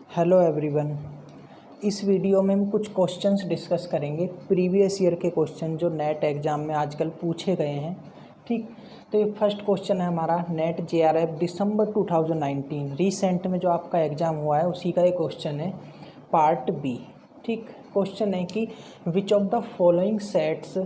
Hello everyone. इस video में हम कुछ क्वेश्चंस डिस्कस करेंगे, प्रीवियस ईयर के क्वेश्चन जो नेट एग्ज़ाम में आजकल पूछे गए हैं। ठीक, तो ये फर्स्ट क्वेश्चन है हमारा नेट JRF दिसंबर 2019 रिसेंट में जो आपका एग्ज़ाम हुआ है उसी का एक क्वेश्चन है, पार्ट बी। ठीक, क्वेश्चन है कि which of the following sets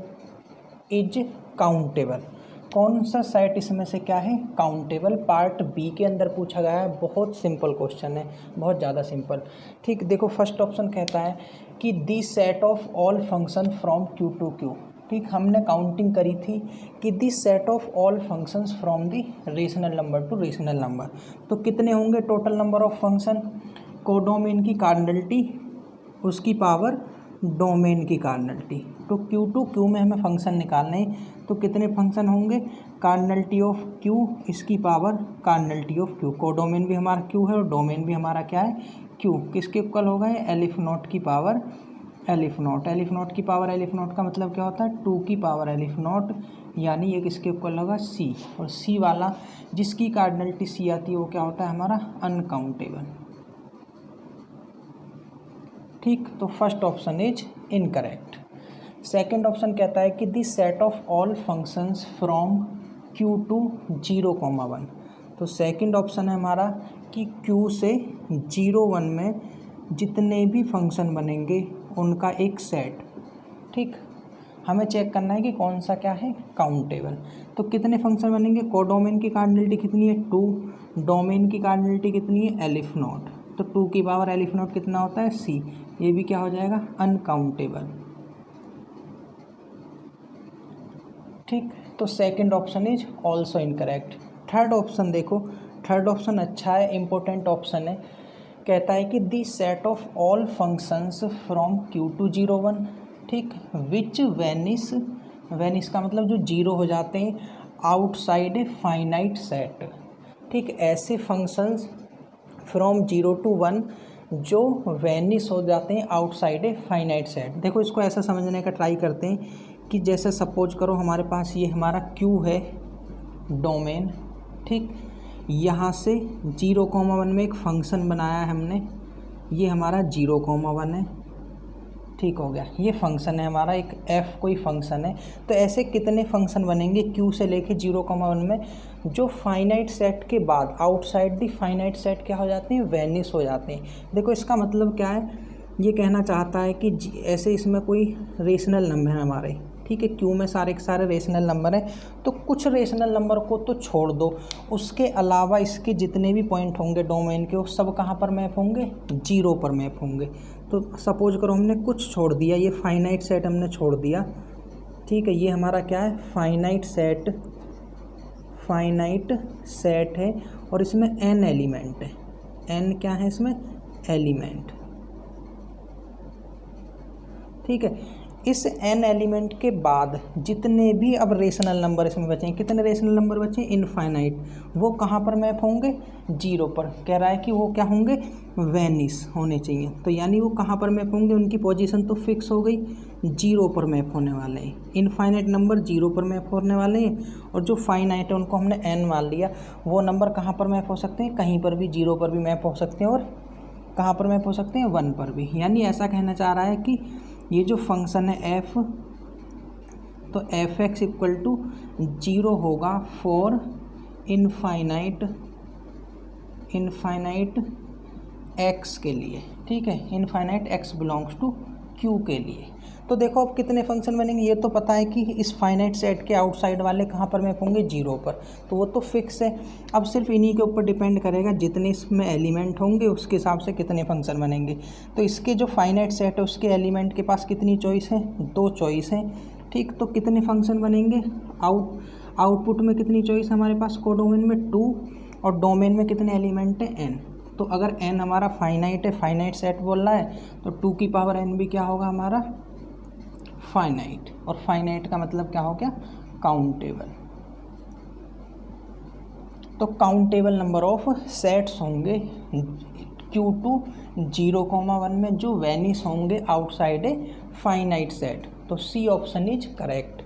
is countable. कौन सा सेट इसमें से क्या है, काउंटेबल। पार्ट बी के अंदर पूछा गया है। बहुत सिंपल क्वेश्चन है, बहुत ज़्यादा सिंपल। ठीक, देखो फर्स्ट ऑप्शन कहता है कि the set of all function from Q to Q। ठीक, हमने काउंटिंग करी थी कि the set of all functions from the rational number to rational number. तो कितने होंगे total number of function, codomain की कार्डिनलिटी उसकी पावर डोमेन की कार्डिनलिटी। तो Q टू Q में हमें फंक्शन निकालने हैं, तो कितने फंक्शन होंगे, कार्डिनलिटी ऑफ Q इसकी power cardinality of Q। Codomain भी हमारा Q है और डोमेन भी हमारा क्या है, Q। किसके इक्वल होगा, एलिफ नॉट की power elif not. Elif not की पावर एलिफ नॉट का मतलब क्या होता है, 2 की पावर एलिफ नॉट, यानी ये किसके इक्वल होगा, C। और C वाला जिसकी कार्डिनलिटी C आती है वो क्या होता है हमारा, अनकाउंटेबल। ठीक, तो first option is incorrect. Second option कहता है कि the set of all functions from Q to 0,1। तो सेकंड ऑप्शन है हमारा कि Q से 0,1 में जितने भी फंक्शन बनेंगे उनका एक सेट। ठीक, हमें चेक करना है कि कौन सा क्या है, काउंटेबल। तो कितने फंक्शन बनेंगे, कोडोमेन की कार्डिनलिटी कितनी है, 2। डोमेन की कार्डिनलिटी कितनी है, एलिफ नॉट। तो 2 की पावर एलिफ नॉट कितना होता है, C। ये भी क्या हो जाएगा, अनकाउंटेबल। ठीक, तो second option is also incorrect. Third option देखो, थर्ड ऑप्शन अच्छा है, इम्पोर्टेंट ऑप्शन है। कहता है कि the set of all functions from Q to 0,1। ठीक, विच वेनिस, वेनिस का मतलब जो जीरो हो जाते हैं, आउटसाइड ए फाइनाइट सेट। ठीक, ऐसे फंक्शंस फ्रॉम 0 टू 1 जो वेनिस हो जाते हैं आउटसाइड ए फाइनाइट सेट। देखो इसको ऐसा समझने का ट्राई करते हैं कि जैसे सपोज करो हमारे पास ये हमारा Q है डोमेन। ठीक, यहाँ से 0,1 में एक फंक्शन बनाया है हमने, ये हमारा 0,1 है। ठीक हो गया, ये फंक्शन है हमारा, एक f कोई फंक्शन है। तो ऐसे कितने फंक्शन बनेंगे Q से लेके 0,1 में जो फाइनाइट सेट के बाद आउटसाइड दी फाइनाइट सेट क्या हो जाते हैं, वेनिस हो जाते हैं। देखो इसका मतलब क्या है, ये कहना चाहता है कि ऐसे इसमें कोई रेशनल नंबर है हमारे। ठीक है, Q में सारे के सारे रेशनल नंबर हैं, तो कुछ रेशनल नंबर को तो छोड़ दो, उसके अलावा इसके जितने भी पॉइंट होंगे डोमेन के वो सब कहाँ पर मैप होंगे, 0 पर मैप होंगे। तो सपोज करो हमने कुछ छोड़ दिया, ये फाइनाइट सेट हमने छोड़ दिया। ठीक है, ये हमारा क्या है, फाइनाइट सेट है और इसमें n एलिमेंट है। n क्या है इसमें, एलिमेंट। ठीक है, इस n एलिमेंट के बाद जितने भी अब रेशनल नंबर इसमें बचे हैं, कितने रेशनल नंबर बचे, इनफाइनाइट, वो कहाँ पर मैप होंगे, 0 पर। कह रहा है कि वो क्या होंगे, वेनिस होने चाहिए। तो यानी वो कहाँ पर मैप होंगे, उनकी पोजीशन तो फिक्स हो गई, 0 पर मैप होने वाले हैं। इनफाइनाइट नंबर 0 पर मैप होने वाले हैं और जो फाइनाइट है उनको हमने n मान लिया, वो नंबर कहाँ पर मैप हो सकते हैं, कहीं पर भी, 0 पर भी मैप हो सकते हैं और कहाँ पर मैप हो सकते हैं, 1 पर भी। यानी ऐसा कहना चाह रहा है कि ये जो फंक्शन है f, तो f(x) इक्वल टू 0 होगा फॉर इनफाइनाइट x के लिए। ठीक है, infinite x belongs to Q के लिए। तो देखो अब कितने फंक्शन बनेंगे, ये तो पता है कि इस फाइनाइट सेट के आउटसाइड वाले कहाँ पर मैप होंगे, 0 पर, तो वो तो फिक्स है। अब सिर्फ इन्हीं के ऊपर डिपेंड करेगा, जितने इसमें एलिमेंट होंगे उसके हिसाब से कितने फंक्शन बनेंगे। तो इसके जो फाइनाइट सेट है उसके एलिमेंट के पास कितनी चॉइस है, 2 चॉइस है। ठीक, तो कितने फंक्शन बनेंगे, आउटपुट में कितनी चॉइस है हमारे पास, कोडोमेन में 2 और डोमेन में कितने एलिमेंट है, n। तो अगर n हमारा फाइनाइट है, फाइनाइट सेट बोल रहा है, तो 2 की पावर n भी क्या होगा हमारा, फाइनाइट। और फाइनाइट का मतलब क्या हो गया, काउंटेबल। तो काउंटेबल नंबर ऑफ सेट्स होंगे Q टू 0,1 में जो वेनिस होंगे आउटसाइड ए फाइनाइट सेट। तो C option is correct.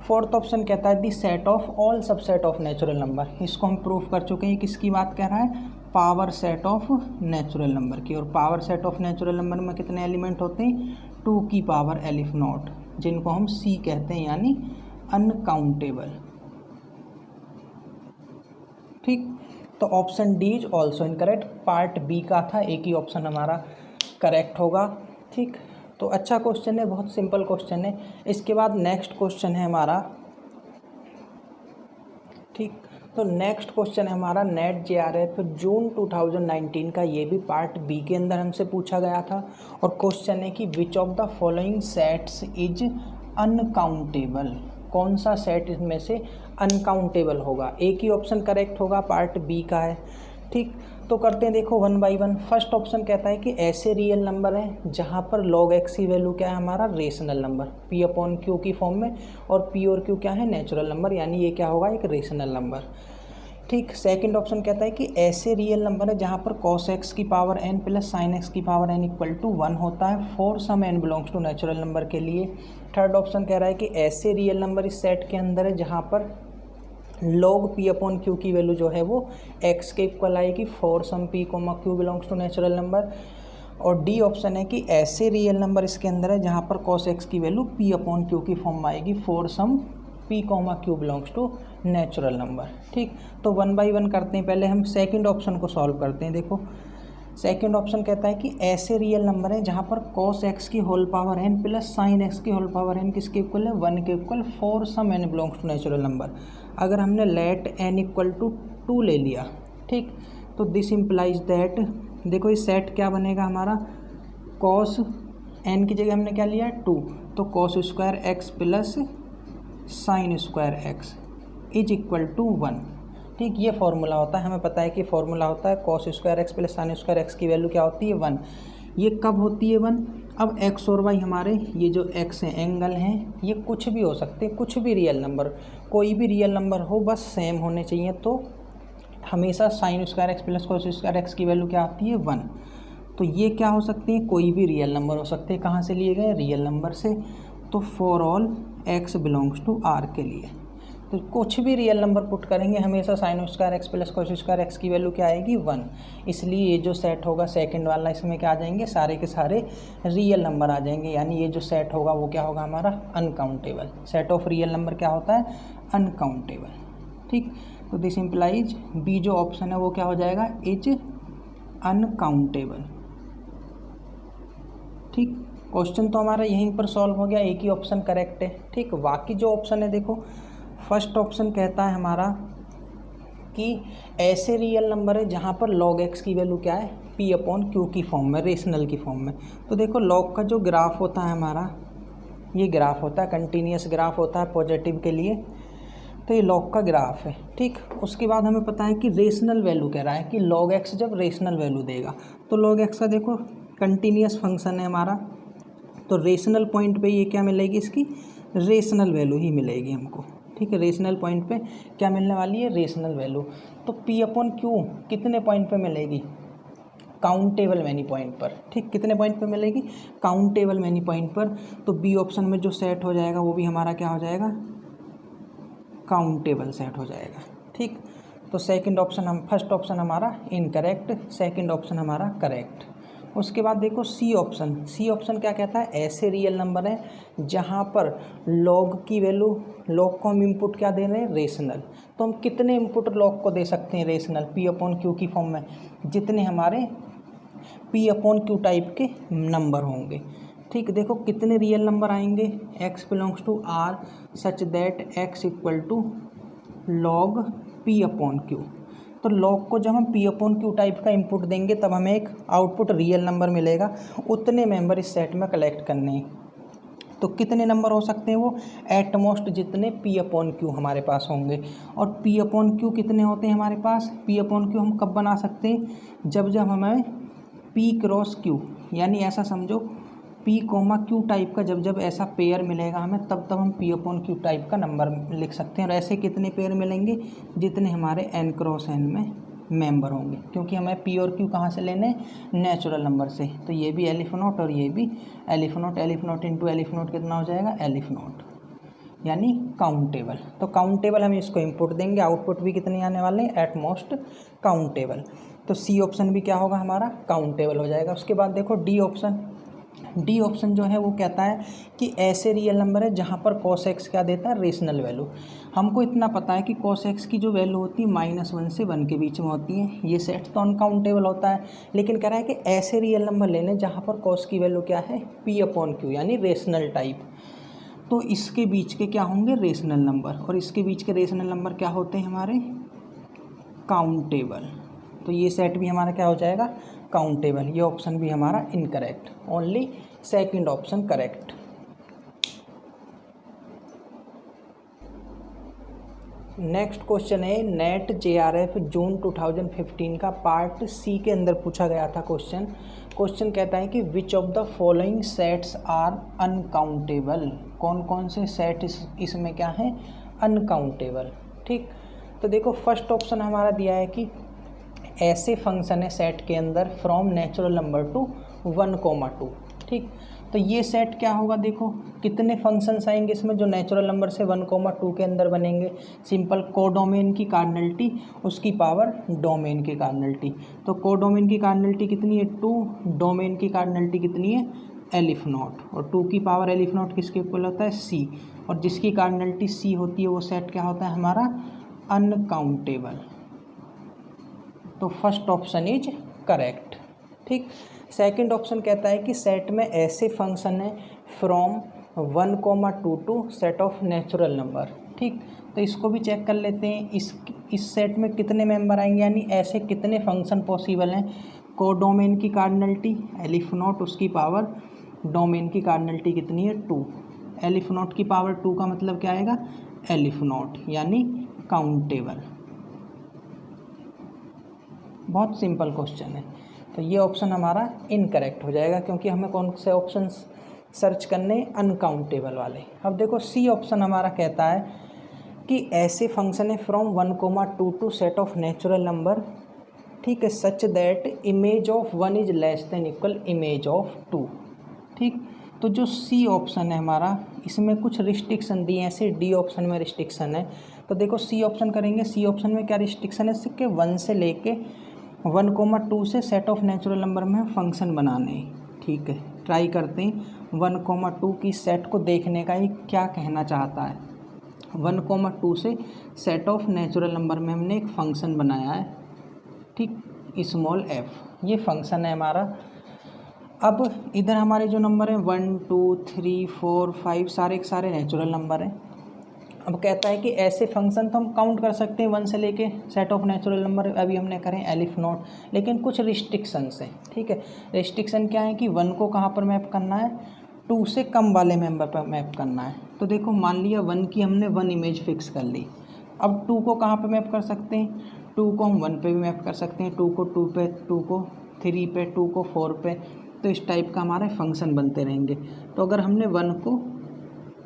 Fourth option कहता है the set of all subset of natural number. इसको हम प्रूफ कर चुके हैं, किसकी बात कह रहा है, power set of natural number की, और power set of natural number में कितने एलिमेंट होते हैं, 2 की पावर एलिफ नॉट, जिनको हम सी कहते हैं, यानी अनकाउंटेबल। ठीक, तो option D is also incorrect. Part B का था, एक ही ऑप्शन हमारा करेक्ट होगा। ठीक, तो अच्छा क्वेश्चन है, बहुत सिंपल क्वेश्चन है। इसके बाद नेक्स्ट क्वेश्चन है हमारा, ठीक, तो नेक्स्ट क्वेश्चन है हमारा नेट जेआरएफ जून 2019 का। ये भी पार्ट बी के अंदर हमसे पूछा गया था, और क्वेश्चन है कि which of the following sets is uncountable, कौन सा सेट इसमें से अनकाउंटेबल होगा। एक ही ऑप्शन करेक्ट होगा, पार्ट बी का है। ठीक, तो करते हैं, देखो one by one. First option कहता है कि ऐसे रियल नंबर हैं जहाँ पर log x की वैल्यू क्या है, हमारा rational number, p upon q की फॉर्म में, और p और q क्या है, नेचुरल नंबर, यानी ये क्या होगा, एक रेशनल नंबर। ठीक, सेकंड ऑप्शन कहता है कि ऐसे रियल नंबर है जहाँ पर cos x की power n plus sin x की पावर n इक्वल टू 1 होता है for some n belongs to natural number के लिए। थर्ड ऑप्शन कह रहा है कि ऐसे रियल नंबर इस सेट के अंदर है जहाँ पर log p अपॉन क्यू की वैल्यू जो है वो x के इक्वल आएगी for some p comma q belongs to natural number. और डी ऑप्शन है कि ऐसे रियल नंबर इसके अंदर है जहाँ पर cos x की वैल्यू p अपॉन क्यू की फॉर्म में आएगी for some p comma q belongs to natural number. ठीक, तो वन बाय वन करते हैं। पहले हम सेकंड ऑप्शन को सॉल्व करते हैं। देखो, सेकंड ऑप्शन कहता है कि ऐसे रियल नंबर है जहाँ पर cos x की whole power n plus sin x की होल पावर n किसके इक्वल है, 1 के equal for some n belongs to natural number. अगर हमने लेट n इक्वल टू 2 ले लिया, ठीक, तो दिस इम्प्लाइज दैट, देखो ये सेट क्या बनेगा हमारा, cos n की जगह हमने क्या लिया, 2, तो cos square x plus sin square x is equal to 1। ठीक, ये फॉर्मूला होता है, हमें पता है कि फॉर्मूला होता है cos square x plus sine square x की वैल्यू क्या होती है, 1। ये कब होती है 1, अब x और y हमारे ये जो x है एंगल हैं, ये कुछ भी हो सकते हैं, कुछ भी रियल नंबर, कोई भी रियल नंबर हो, बस सेम होने चाहिए। तो हमेशा sine square x plus cos square x की वैल्यू क्या आती है, 1। तो ये क्या हो सकते हैं, कोई भी रियल नंबर हो सकते हैं। कहाँ से लिए गए, रियल नंबर से। तो for all x belongs to r के लिए तो कुछ भी रियल नंबर पुट करेंगे, हमेशा sine square x plus cos square x की वैल्यू क्या आएगी, 1। इसलिए ये जो सेट होगा सेकंड वाला, इसमें क्या आ जाएंगे, सारे के सारे रियल नंबर आ जाएंगे, यानी ये जो सेट होगा वो क्या होगा हमारा, uncountable. Set of real number क्या होता है, अनकाउंटेबल। ठीक, तो दिस इम्प्लाइज बी जो ऑप्शन है वो क्या हो जाएगा, इज अनकाउंटेबल। ठीक, क्वेश्चन तो हमारा यहीं पर सॉल्व हो गया, एक ही ऑप्शन करेक्ट है। ठीक, बाकी जो ऑप्शन है देखो, फर्स्ट ऑप्शन कहता है हमारा कि ऐसे रियल नंबर है जहाँ पर log x की वैल्यू क्या है, p अपॉन क्यू की फॉर्म में, रेशनल की फॉर्म में। तो देखो log का जो ग्राफ होता है हमारा, ये ग्राफ होता है, कंटिन्यूस ग्राफ होता है पॉजिटिव के लिए, तो ये log का ग्राफ है। ठीक, उसके बाद हमें पता है कि रेशनल वैल्यू कह रहा है कि log x जब रेशनल वैल्यू देगा, तो log x का देखो कंटिन्यूस फंक्शन है हमारा, तो रेशनल पॉइंट पे ये क्या मिलेगी, इसकी रेशनल वैल्यू ही मिलेगी हमको। ठीक है, रेशनल पॉइंट पे क्या मिलने वाली है, रेशनल वैल्यू। तो p अपॉन क्यू कितने पॉइंट पे मिलेगी, काउंटेबल मैनी पॉइंट पर। ठीक, कितने पॉइंट पे मिलेगी, काउंटेबल मैनी पॉइंट पर। तो बी ऑप्शन में जो सेट हो जाएगा वो भी हमारा क्या हो जाएगा, काउंटेबल सेट हो जाएगा। ठीक, तो सेकंड ऑप्शन हम, फर्स्ट ऑप्शन हमारा इनकरेक्ट, सेकंड ऑप्शन हमारा करेक्ट। उसके बाद देखो सी ऑप्शन, सी ऑप्शन क्या कहता है, ऐसे रियल नंबर हैं जहाँ पर log की वैल्यू, log को हम इनपुट क्या दे रहे हैं, रेशनल। तो हम कितने इनपुट log को दे सकते हैं, रेशनल, p अपॉन क्यू की फॉर्म में, जितने हमारे p अपॉन क्यू टाइप के नंबर होंगे। ठीक, देखो कितने रियल नंबर आएंगे, x belongs to r such that x equal to log p upon q. तो log को जब हम p अपॉन क्यू टाइप का इनपुट देंगे तब हमें एक आउटपुट रियल नंबर मिलेगा। उतने मेंबर इस सेट में कलेक्ट करने हैं। तो कितने नंबर हो सकते हैं वो, एट मोस्ट जितने p अपॉन क्यू हमारे पास होंगे। और p अपॉन क्यू कितने होते हैं हमारे पास, p अपॉन क्यू हम कब बना सकते हैं, जब हमें p क्रॉस q, यानी ऐसा समझो p कोमा क्यू टाइप का जब ऐसा पेयर मिलेगा हमें, तब हम p अपॉन क्यू टाइप का नंबर लिख सकते हैं। और ऐसे कितने पेयर मिलेंगे, जितने हमारे n क्रॉस n में मेंबर होंगे, क्योंकि हमें p और q कहाँ से लेने, नेचुरल नंबर से। तो ये भी एलिफ नोट और ये भी elif note, elif note into elif note कितना हो जाएगा, एलिफ नोट, यानी काउंटेबल। तो काउंटेबल हम इसको इनपुट देंगे, आउटपुट भी कितने आने वाले हैं, एट मोस्ट काउंटेबल। तो सी ऑप्शन भी क्या होगा हमारा काउंटेबल हो जाएगा। उसके बाद देखो डी ऑप्शन जो है वो कहता है कि ऐसे रियल नंबर है जहाँ पर cos x क्या देता है, रेशनल वैल्यू। हमको इतना पता है कि cos x की जो वैल्यू होती है -1 से 1 के बीच में होती है, ये सेट तो अनकाउंटेबल होता है। लेकिन कह रहा है कि ऐसे रियल नंबर लेने जहाँ पर cos की वैल्यू क्या है, p/q यानी रेशनल टाइप। तो इसके बीच के क्या होंगे, रेशनल नंबर, और इसके बीच के रेशनल नंबर क्या होते हैं हमारे, काउंटेबल। तो ये सेट भी हमारा क्या हो जाएगा, काउंटेबल। ये ऑप्शन भी हमारा incorrect, only second option correct. Next question है नेट JRF जून 2015 का पार्ट सी के अंदर पूछा गया था क्वेश्चन कहता है कि which of the following sets are uncountable. कौन कौन से सेट इसमें क्या है, अनकाउंटेबल। ठीक, तो देखो फर्स्ट ऑप्शन हमारा दिया है कि ऐसे फंक्शन है सेट के अंदर फ्रॉम नेचुरल नंबर टू 1,2। ठीक, तो ये सेट क्या होगा, देखो कितने फंक्शंस आएंगे इसमें जो नेचुरल नंबर से 1,2 के अंदर बनेंगे। सिंपल, कोडोमेन की कार्डिनलिटी उसकी पावर डोमेन की कार्डिनलिटी। तो कोडोमेन की कार्डिनलिटी कितनी है, 2, डोमेन की कार्डिनलिटी कितनी है, एलिफ नॉट, और 2 की पावर एलिफ नॉट किसके इक्वल होता है, c, और जिसकी कार्डिनलिटी c होती है वो सेट क्या होता है हमारा, अनकाउंटेबल। तो फर्स्ट ऑप्शन इज करेक्ट। ठीक, सेकंड ऑप्शन कहता है कि सेट में ऐसे फंक्शन है from 1,2 to set of natural number. ठीक, तो इसको भी चेक कर लेते हैं, इस सेट में कितने मेंबर आएंगे, यानी ऐसे कितने फंक्शन पॉसिबल हैं। कोडोमेन की कार्डिनलिटी एलिफ नॉट, उसकी पावर डोमेन की कार्डिनलिटी कितनी है, 2। एलिफ नॉट की पावर 2 का मतलब क्या आएगा, एलिफ नॉट, यानी काउंटेबल। बहुत सिंपल क्वेश्चन है। तो ये ऑप्शन हमारा इनकरेक्ट हो जाएगा, क्योंकि हमें कौन से ऑप्शन सर्च करने, अनकाउंटेबल वाले। अब देखो सी ऑप्शन हमारा कहता है कि ऐसे फंक्शन है from 1,2 to set of natural number, ठीक है, such that image of 1 is less than equal image of 2। ठीक, तो जो सी ऑप्शन है हमारा, इसमें कुछ रिस्ट्रिक्शन दी है, ऐसे डी ऑप्शन में रिस्ट्रिक्शन है। तो देखो सी ऑप्शन करेंगे, सी ऑप्शन में क्या रिस्ट्रिक्शन है, इसके 1 से लेके 1,2 से सेट ऑफ नेचुरल नंबर में फंक्शन बनाने। ठीक है, ट्राई करते हैं 1,2 की सेट को देखने का, ये क्या कहना चाहता है। 1,2 से सेट ऑफ नेचुरल नंबर में हमने एक फंक्शन बनाया है, ठीक, स्मॉल f, ये फंक्शन है हमारा। अब इधर हमारे जो नंबर हैं 1, 2, 3, 4, 5 सारे के सारे नेचुरल नंबर हैं। अब कहता है कि ऐसे फंक्शन तो हम काउंट कर सकते हैं 1 से लेके सेट ऑफ नेचुरल नंबर, अभी हमने करें एलिफ नॉट, लेकिन कुछ रिस्ट्रिक्शंस हैं। ठीक है, रिस्ट्रिक्शन क्या है कि 1 को कहाँ पर मैप करना है, 2 से कम वाले मेंबर पर मैप करना है। तो देखो मान लिया 1 की हमने 1 इमेज फिक्स कर ली। अब 2 को कहाँ पर मैप कर सकते हैं, 2 को हम 1 पे भी मैप कर सकते हैं, 2 को 2 पे, 2 को 3 पे, 2 को 4 पे। तो इस टाइप का हमारे फंक्शन बनते रहेंगे। तो अगर हमने 1 को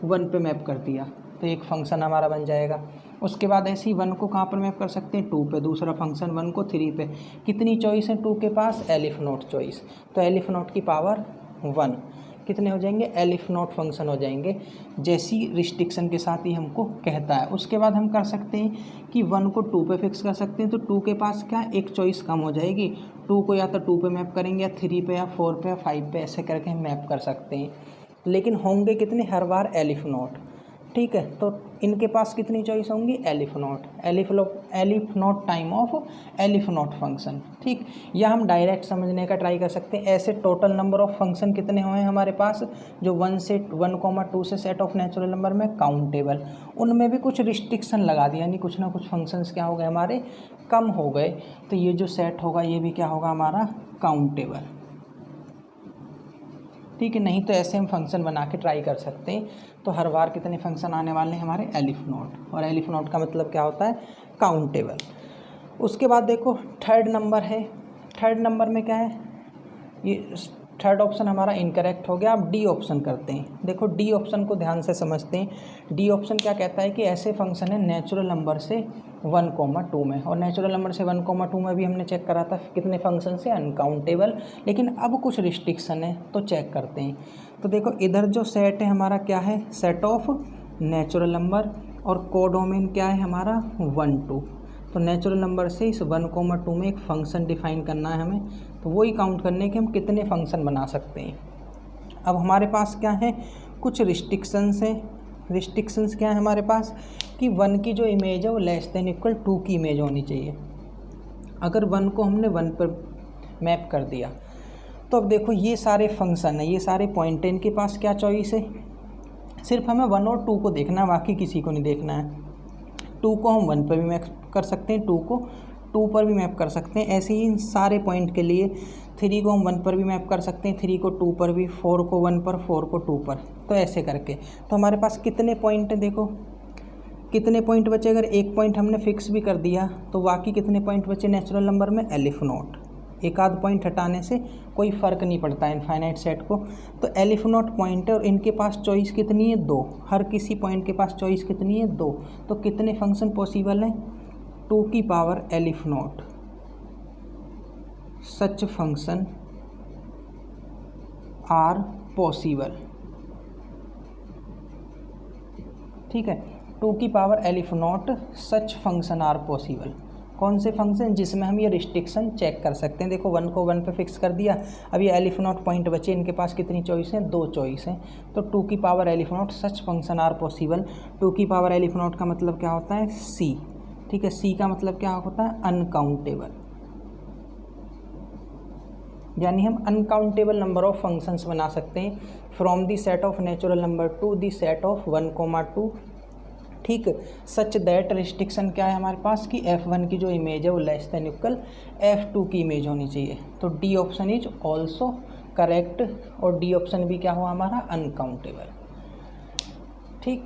1 पे मैप कर दिया तो एक फंक्शन हमारा बन जाएगा। उसके बाद ऐसे ही 1 को कहाँ पर मैप कर सकते हैं, 2 पे, दूसरा फंक्शन 1 को 3 पे। कितनी चॉइस है 2 के पास, एलिफ नॉट चॉइस। तो एलिफ नॉट की पावर 1 कितने हो जाएंगे, एलिफ नॉट फंक्शन हो जाएंगे, जैसी रिस्ट्रिक्शन के साथ ही हमको कहता है। उसके बाद हम कर सकते हैं कि 1 को 2 पे फिक्स कर सकते हैं, तो 2 के पास क्या एक चॉइस कम हो जाएगी। 2 को या तो 2 पे मैप करेंगे, या 3 पे, या 4 पे, या 5 पे, ऐसे करके हम मैप कर सकते हैं। लेकिन होंगे कितने, हर बार एलिफ नॉट। ठीक है, तो इनके पास कितनी चॉइस होंगी, elif not, elif not time of elif not function. ठीक, या हम डायरेक्ट समझने का ट्राई कर सकते हैं, ऐसे टोटल नंबर ऑफ फंक्शन कितने हुए हैं हमारे पास, जो 1,2 से सेट ऑफ नेचुरल नंबर में काउंटेबल, उनमें भी कुछ रिस्ट्रिक्शन लगा दिया, यानी कुछ ना कुछ फंक्शंस क्या हो गए हमारे, कम हो गए। तो ये जो सेट होगा ये भी क्या होगा हमारा, काउंटेबल। ठीक है, नहीं तो ऐसे हम फंक्शन बना के ट्राई कर सकते हैं। तो हर बार कितने फंक्शन आने वाले हैं हमारे, एलिफ नॉट, और एलिफ नॉट का मतलब क्या होता है, काउंटेबल। उसके बाद देखो थर्ड नंबर है, थर्ड नंबर में क्या है, ये थर्ड ऑप्शन हमारा इनकरेक्ट हो गया। अब डी ऑप्शन करते हैं। देखो डी ऑप्शन को ध्यान से समझते हैं। डी ऑप्शन क्या कहता है कि ऐसे फंक्शन है नेचुरल नंबर से 1,2 में, और नेचुरल नंबर से 1,2 में भी हमने चेक करा था कितने फंक्शन से, अनकाउंटेबल। लेकिन अब कुछ रिस्ट्रिक्शन है तो चेक करते हैं। तो देखो इधर जो सेट है हमारा क्या है, सेट ऑफ नेचुरल नंबर, और कोडोमेन क्या है हमारा 1, 2। तो नेचुरल नंबर से इस 1,2 में एक फंक्शन डिफाइन करना है हमें, तो वही काउंट करने के हम कितने फंक्शन बना सकते हैं। अब हमारे पास क्या है, कुछ रिस्ट्रिक्शंस हैं। रिस्ट्रिक्शंस क्या है हमारे पास कि 1 की जो इमेज है वो लेस देन इक्वल 2 की इमेज होनी चाहिए। अगर 1 को हमने 1 पर मैप कर दिया तो अब देखो ये सारे फंक्शन है, ये सारे पॉइंट, इनके पास क्या चॉइस है, सिर्फ हमें 1 और 2 को देखना है, बाकी किसी को नहीं देखना है। 2 को हम 1 पर भी मैप कर सकते हैं, 2 को 2 पर भी मैप कर सकते हैं। ऐसे ही इन सारे पॉइंट के लिए 3 को हम 1 पर भी मैप कर सकते हैं, 3 को 2 पर भी, 4 को 1 पर, 4 को 2 पर, तो ऐसे करके। तो हमारे पास कितने पॉइंट हैं, देखो कितने पॉइंट बचे। अगर एक पॉइंट हमने फिक्स भी कर दिया तो बाकी कितने पॉइंट बचे नेचुरल नंबर में, एलिफ नोट। एक आध पॉइंट हटाने से कोई फ़र्क नहीं पड़ता इनफाइनाइट सेट को। तो एलिफ नोट पॉइंट है और इनके पास चॉइस कितनी है, 2। हर किसी पॉइंट के पास चॉइस कितनी है, 2। तो कितने फंक्शन पॉसिबल हैं, 2 की power aleph not such function are possible. ठीक है, 2 की power aleph not such function are possible. कौन से फंक्शन, जिसमें हम ये रिस्ट्रिक्शन चेक कर सकते हैं। देखो 1 को 1 पे फिक्स कर दिया, अब ये एलिफ नोट पॉइंट बचे, इनके पास कितनी चॉइस हैं, 2 चॉइस हैं। तो 2 की power aleph not such function are possible. 2 की पावर एलिफ नोट का मतलब क्या होता है, सी। ठीक है, सी का मतलब क्या होता है, अनकाउंटेबल। यानी हम अनकाउंटेबल नंबर ऑफ फंक्शंस बना सकते हैं from the set of natural number to the set of 1,2। ठीक, सच दैट रिस्ट्रिक्शन क्या है हमारे पास कि f1 की जो इमेज है वो लेस देन इक्वल f2 की इमेज होनी चाहिए। तो D option is also correct, और डी ऑप्शन भी क्या हुआ हमारा, अनकाउंटेबल। ठीक।